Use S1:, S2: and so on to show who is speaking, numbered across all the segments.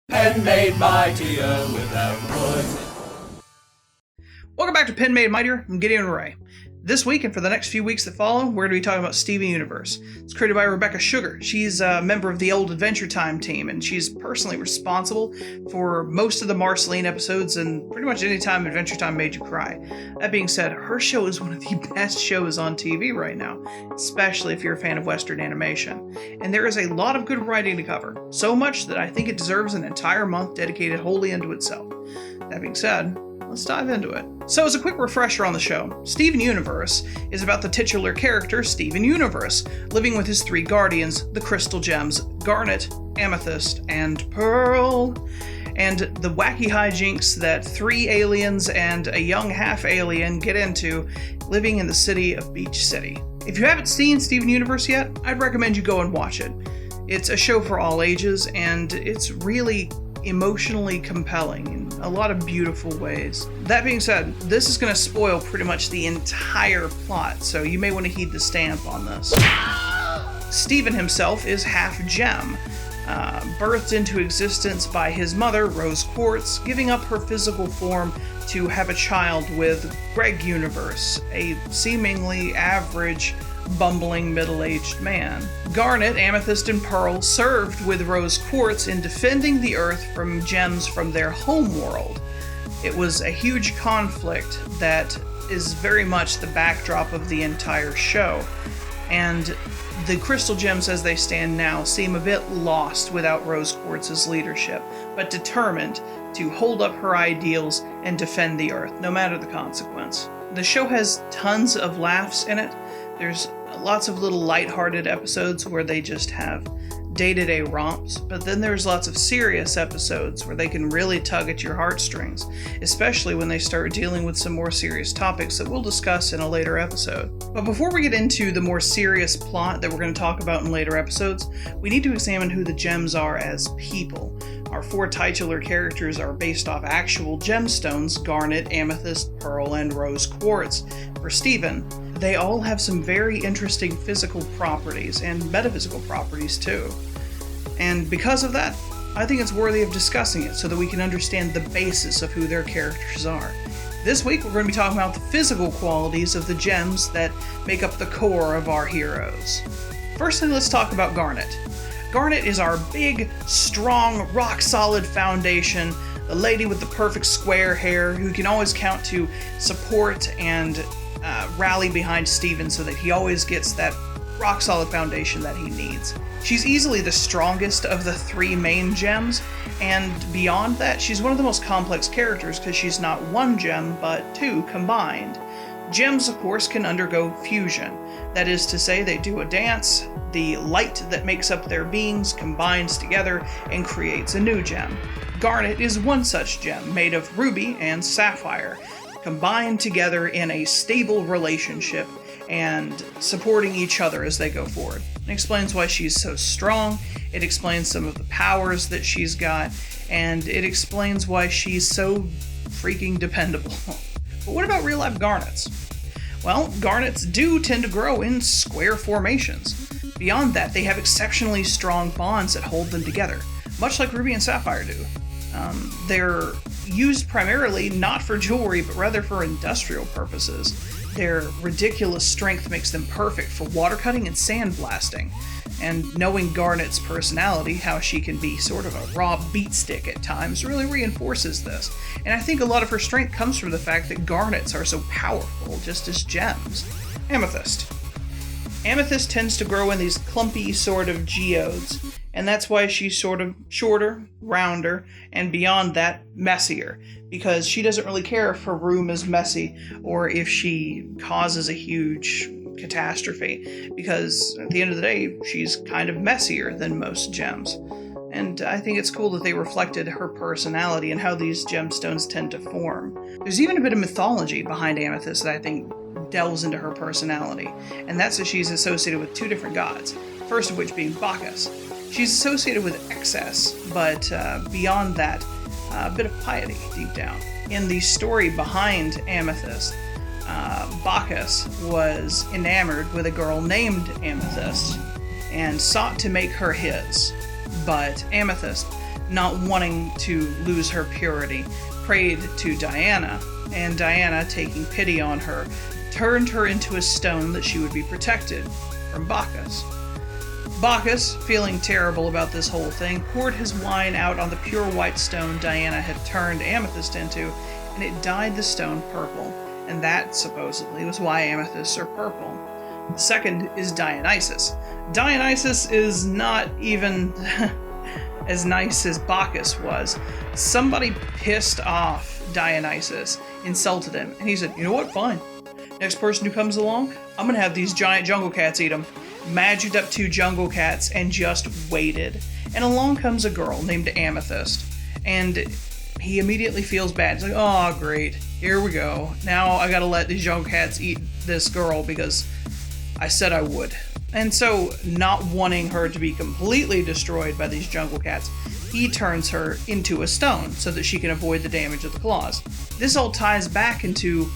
S1: Pen Made Mightier without wood.
S2: Welcome back to Pen Made Mightier. I'm Gideon Ray. This week and for the next few weeks that follow, we're going to be talking about Steven Universe. It's created by Rebecca Sugar. She's a member of the old Adventure Time team, and she's personally responsible for most of the Marceline episodes and pretty much any time Adventure Time made you cry. That being said, her show is one of the best shows on TV right now, especially if you're a fan of Western animation. And there is a lot of good writing to cover, so much that I think it deserves an entire month dedicated wholly unto itself. That being said, let's dive into it. So as a quick refresher on the show, Steven Universe is about the titular character, Steven Universe, living with his three guardians, the crystal gems, Garnet, Amethyst, and Pearl, and the wacky hijinks that three aliens and a young half-alien get into living in the city of Beach City. If you haven't seen Steven Universe yet, I'd recommend you go and watch it. It's a show for all ages, and it's really emotionally compelling in a lot of beautiful ways. That being said, this is going to spoil pretty much the entire plot, so you may want to heed the stamp on this. Steven himself is half gem, birthed into existence by his mother, Rose Quartz, giving up her physical form to have a child with Greg Universe, a seemingly average bumbling middle-aged man. Garnet, Amethyst, and Pearl served with Rose Quartz in defending the Earth from gems from their home world. It was a huge conflict that is very much the backdrop of the entire show, and the crystal gems as they stand now seem a bit lost without Rose Quartz's leadership, but determined to hold up her ideals and defend the Earth, no matter the consequence. The show has tons of laughs in it. There's lots of little lighthearted episodes where they just have day-to-day romps, but then there's lots of serious episodes where they can really tug at your heartstrings, especially when they start dealing with some more serious topics that we'll discuss in a later episode. But before we get into the more serious plot that we're going to talk about in later episodes, we need to examine who the gems are as people. Our four titular characters are based off actual gemstones: Garnet, Amethyst, Pearl, and Rose Quartz. For Steven, they all have some very interesting physical properties and metaphysical properties too. And because of that, I think it's worthy of discussing it so that we can understand the basis of who their characters are. This week we're going to be talking about the physical qualities of the gems that make up the core of our heroes. Firstly, let's talk about Garnet. Garnet is our big, strong, rock-solid foundation, the lady with the perfect square hair who can always count to support and rally behind Steven so that he always gets that rock-solid foundation that he needs. She's easily the strongest of the three main gems, and beyond that, she's one of the most complex characters because she's not one gem, but two combined. Gems, of course, can undergo fusion. That is to say, they do a dance, the light that makes up their beings combines together and creates a new gem. Garnet is one such gem, made of ruby and sapphire, combined together in a stable relationship and supporting each other as they go forward. It explains why she's so strong, it explains some of the powers that she's got, and it explains why she's so freaking dependable. But what about real-life garnets? Well, garnets do tend to grow in square formations. Beyond that, they have exceptionally strong bonds that hold them together, much like ruby and sapphire do. They're used primarily not for jewelry, but rather for industrial purposes. Their ridiculous strength makes them perfect for water cutting and sandblasting. And knowing Garnet's personality, how she can be sort of a raw beatstick at times, really reinforces this. And I think a lot of her strength comes from the fact that garnets are so powerful, just as gems. Amethyst. Amethyst tends to grow in these clumpy sort of geodes, and that's why she's sort of shorter, rounder, and beyond that, messier, because she doesn't really care if her room is messy or if she causes a huge catastrophe, because at the end of the day, she's kind of messier than most gems. And I think it's cool that they reflected her personality and how these gemstones tend to form. There's even a bit of mythology behind Amethyst that I think delves into her personality, and that's that she's associated with two different gods, first of which being Bacchus. She's associated with excess, but beyond that, a bit of piety deep down. In the story behind Amethyst, Bacchus was enamored with a girl named Amethyst and sought to make her his. But Amethyst, not wanting to lose her purity, prayed to Diana, and Diana, taking pity on her, turned her into a stone that she would be protected from Bacchus. Bacchus, feeling terrible about this whole thing, poured his wine out on the pure white stone Diana had turned Amethyst into, and it dyed the stone purple, and that, supposedly, was why amethysts are purple. The second is Dionysus. Dionysus is not even as nice as Bacchus was. Somebody pissed off Dionysus, insulted him, and he said, "You know what, fine. Next person who comes along, I'm gonna have these giant jungle cats eat them." Magicked up 2 jungle cats and just waited. And along comes a girl named Amethyst, and he immediately feels bad. He's like, "Oh, great, here we go. Now I gotta let these jungle cats eat this girl because I said I would." And so, not wanting her to be completely destroyed by these jungle cats, he turns her into a stone so that she can avoid the damage of the claws. This all ties back into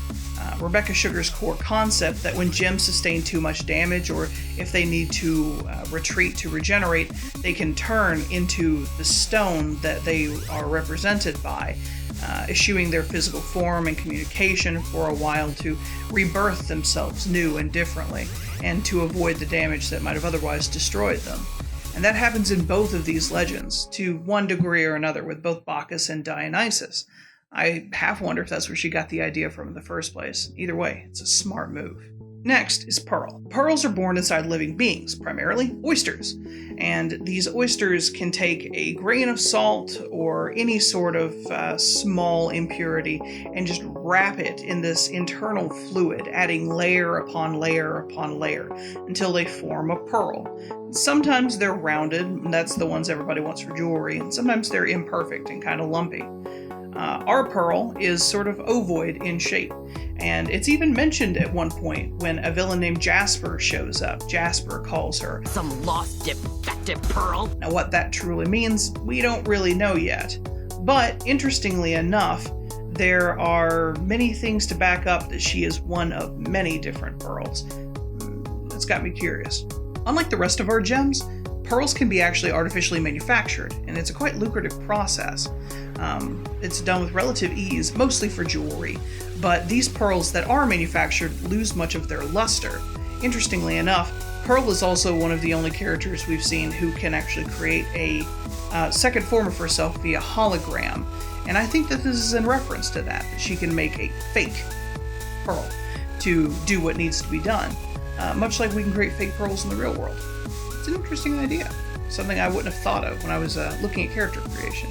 S2: Rebecca Sugar's core concept that when gems sustain too much damage, or if they need to retreat to regenerate, they can turn into the stone that they are represented by, eschewing their physical form and communication for a while to rebirth themselves new and differently, and to avoid the damage that might have otherwise destroyed them. And that happens in both of these legends, to one degree or another, with both Bacchus and Dionysus. I half wonder if that's where she got the idea from in the first place. Either way, it's a smart move. Next is pearl. Pearls are born inside living beings, primarily oysters. And these oysters can take a grain of salt or any sort of small impurity and just wrap it in this internal fluid, adding layer upon layer upon layer until they form a pearl. Sometimes they're rounded, and that's the ones everybody wants for jewelry, and sometimes they're imperfect and kind of lumpy. Our pearl is sort of ovoid in shape, and it's even mentioned at one point when a villain named Jasper shows up. Jasper calls her
S3: some lost defective pearl.
S2: Now what that truly means, we don't really know yet. But interestingly enough, there are many things to back up that she is one of many different pearls. That's got me curious. Unlike the rest of our gems, pearls can be actually artificially manufactured, and it's a quite lucrative process. It's done with relative ease, mostly for jewelry, but these pearls that are manufactured lose much of their luster. Interestingly enough, Pearl is also one of the only characters we've seen who can actually create a second form of herself via hologram, and I think that this is in reference to that she can make a fake pearl to do what needs to be done, much like we can create fake pearls in the real world. It's an interesting idea, something I wouldn't have thought of when I was looking at character creation.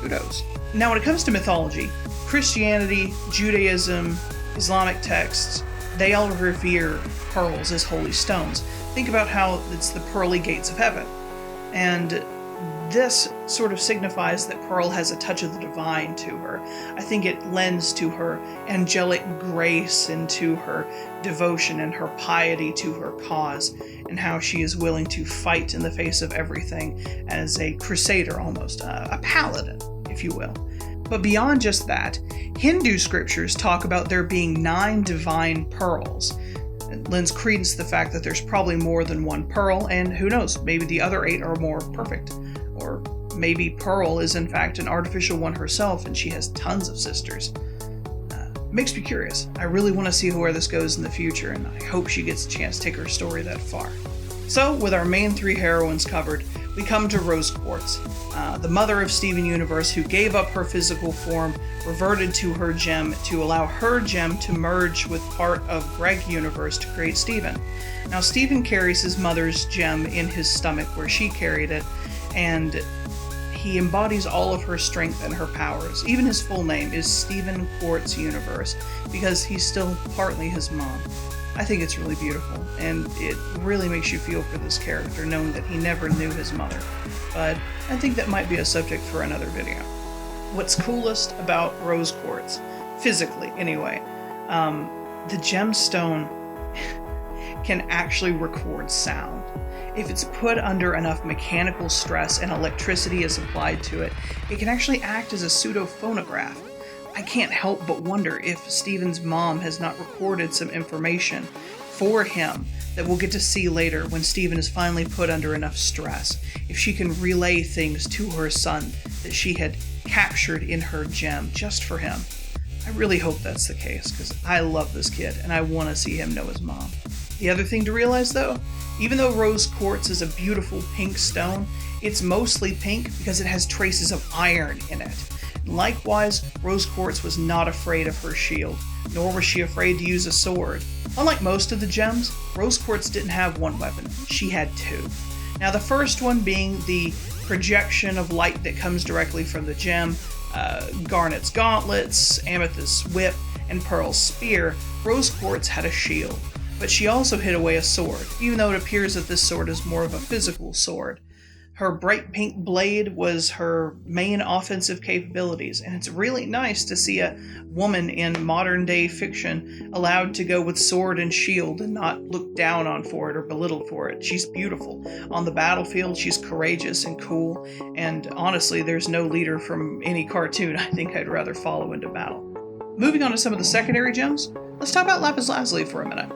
S2: Who knows? Now, when it comes to mythology, Christianity, Judaism, Islamic texts, they all revere pearls as holy stones. Think about how it's the pearly gates of heaven. And this sort of signifies that Pearl has a touch of the divine to her. I think it lends to her angelic grace and to her devotion and her piety to her cause, and how she is willing to fight in the face of everything as a crusader almost, a paladin, if you will. But beyond just that, Hindu scriptures talk about there being 9 divine pearls. It lends credence to the fact that there's probably more than one pearl, and who knows, maybe the other 8 are more perfect. Or maybe Pearl is in fact an artificial one herself and she has tons of sisters. Makes me curious. I really want to see where this goes in the future, and I hope she gets a chance to take her story that far. So, with our main 3 heroines covered, we come to Rose Quartz, the mother of Steven Universe, who gave up her physical form, reverted to her gem to allow her gem to merge with part of Greg Universe to create Steven. Now, Steven carries his mother's gem in his stomach where she carried it, and he embodies all of her strength and her powers. Even his full name is Steven Quartz Universe, because he's still partly his mom. I think it's really beautiful, and it really makes you feel for this character, knowing that he never knew his mother. But I think that might be a subject for another video. What's coolest about Rose Quartz, physically anyway, the gemstone can actually record sound. If it's put under enough mechanical stress and electricity is applied to it, it can actually act as a pseudo-phonograph. I can't help but wonder if Steven's mom has not recorded some information for him that we'll get to see later when Steven is finally put under enough stress, if she can relay things to her son that she had captured in her gem just for him. I really hope that's the case, because I love this kid and I want to see him know his mom. The other thing to realize though, even though rose quartz is a beautiful pink stone, it's mostly pink because it has traces of iron in it. Likewise, rose quartz was not afraid of her shield, nor was she afraid to use a sword. Unlike most of the gems, rose quartz didn't have one weapon, she had two. Now the first one being the projection of light that comes directly from the gem, Garnet's gauntlets, Amethyst's whip, and Pearl's spear. Rose quartz had a shield, but she also hid away a sword, even though it appears that this sword is more of a physical sword. Her bright pink blade was her main offensive capabilities, and it's really nice to see a woman in modern day fiction allowed to go with sword and shield and not look down on for it or belittled for it. She's beautiful. On the battlefield, she's courageous and cool, and honestly, there's no leader from any cartoon I think I'd rather follow into battle. Moving on to some of the secondary gems, let's talk about Lapis Lazuli for a minute.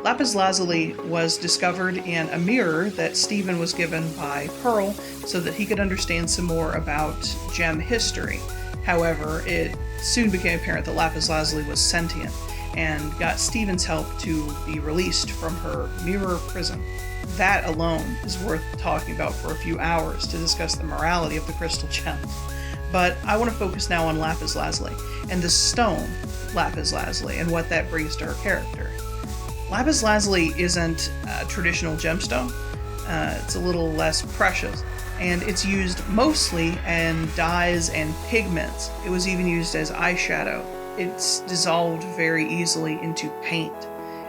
S2: Lapis Lazuli was discovered in a mirror that Steven was given by Pearl so that he could understand some more about gem history. However, it soon became apparent that Lapis Lazuli was sentient and got Steven's help to be released from her mirror prison. That alone is worth talking about for a few hours to discuss the morality of the crystal gems. But I want to focus now on Lapis Lazuli and the stone Lapis Lazuli and what that brings to her character. Lapis Lazuli isn't a traditional gemstone. It's a little less precious, and it's used mostly in dyes and pigments. It was even used as eyeshadow. It's dissolved very easily into paint,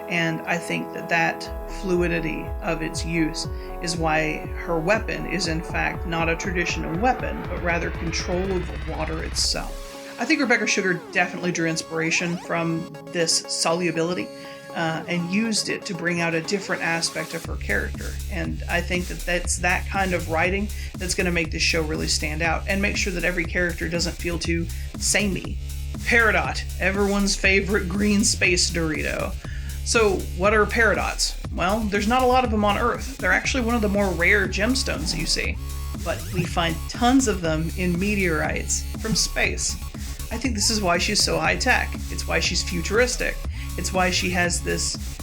S2: and I think that fluidity of its use is why her weapon is in fact not a traditional weapon, but rather control of water itself. I think Rebecca Sugar definitely drew inspiration from this solubility, and used it to bring out a different aspect of her character. And I think that's that kind of writing that's going to make this show really stand out and make sure that every character doesn't feel too samey. Peridot, everyone's favorite green space Dorito. So what are Peridots? Well, there's not a lot of them on Earth. They're actually one of the more rare gemstones you see, but we find tons of them in meteorites from space. I think this is why she's so high-tech. It's why she's futuristic. It's why she has this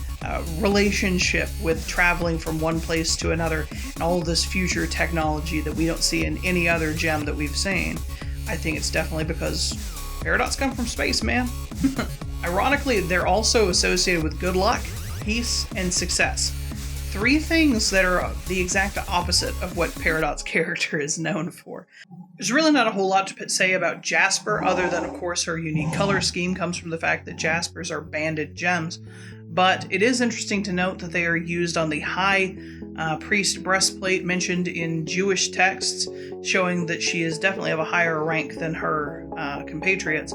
S2: relationship with traveling from one place to another and all of this future technology that we don't see in any other gem that we've seen. I think it's definitely because Peridots come from space, man. Ironically, they're also associated with good luck, peace, and success. Three things that are the exact opposite of what Peridot's character is known for. There's really not a whole lot to say about Jasper, other than, of course, her unique color scheme comes from the fact that Jaspers are banded gems. But it is interesting to note that they are used on the high priest breastplate mentioned in Jewish texts, showing that she is definitely of a higher rank than her compatriots.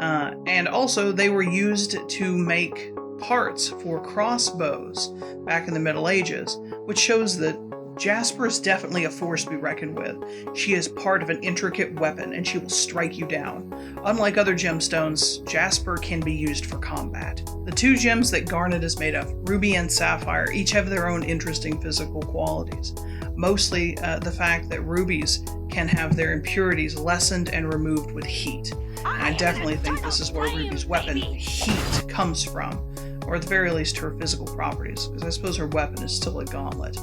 S2: And also, they were used to make parts for crossbows back in the Middle Ages, which shows that Jasper is definitely a force to be reckoned with. She is part of an intricate weapon, and she will strike you down. Unlike other gemstones, Jasper can be used for combat. The two gems that Garnet is made of, Ruby and Sapphire, each have their own interesting physical qualities. Mostly the fact that rubies can have their impurities lessened and removed with heat. And I definitely think this is where Ruby's weapon, heat, comes from, or at the very least her physical properties, because I suppose her weapon is still a gauntlet.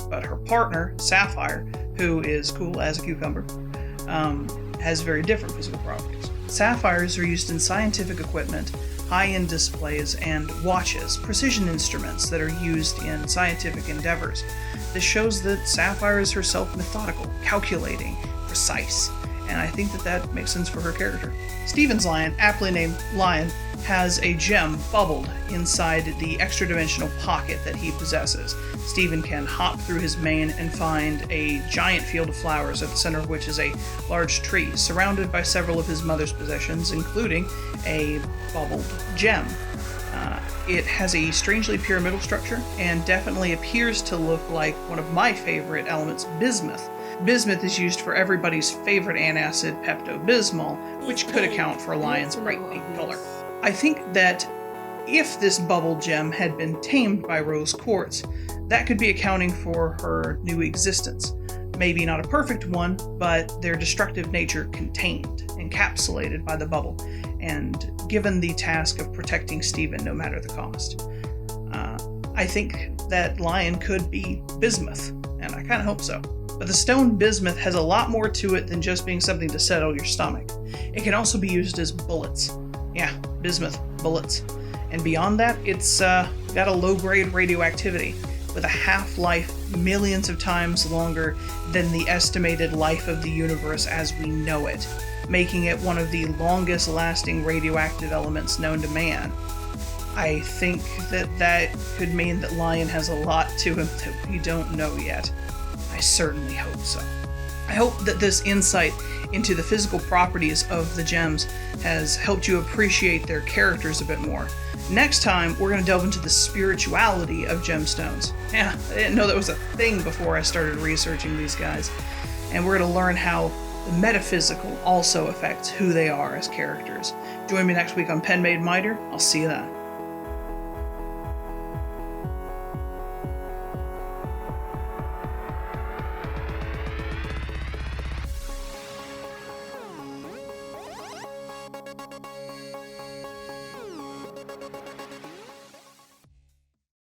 S2: But her partner, Sapphire, who is cool as a cucumber, has very different physical properties. Sapphires are used in scientific equipment, high-end displays, and watches, precision instruments that are used in scientific endeavors. This shows that Sapphire is herself methodical, calculating, precise, and I think that makes sense for her character. Steven's lion, aptly named Lion, has a gem bubbled inside the extra-dimensional pocket that he possesses. Steven can hop through his mane and find a giant field of flowers, at the center of which is a large tree, surrounded by several of his mother's possessions, including a bubbled gem. It has a strangely pyramidal structure, and definitely appears to look like one of my favorite elements, bismuth. Bismuth is used for everybody's favorite antacid, Pepto-Bismol, which could account for Lion's bright pink color. I think that if this bubble gem had been tamed by rose quartz, that could be accounting for her new existence. Maybe not a perfect one, but their destructive nature contained, encapsulated by the bubble, and given the task of protecting Stephen no matter the cost. I think that lion could be bismuth, and I kind of hope so. But the stone bismuth has a lot more to it than just being something to settle your stomach. It can also be used as bullets. Yeah, bismuth, bullets. And beyond that, it's got a low-grade radioactivity with a half-life millions of times longer than the estimated life of the universe as we know it, making it one of the longest-lasting radioactive elements known to man. I think that could mean that lion has a lot to him that we don't know yet. I certainly hope so. I hope that this insight into the physical properties of the gems has helped you appreciate their characters a bit more. Next time, we're going to delve into the spirituality of gemstones. Yeah, I didn't know that was a thing before I started researching these guys. And we're going to learn how the metaphysical also affects who they are as characters. Join me next week on Pen Made Mightier. I'll see you then.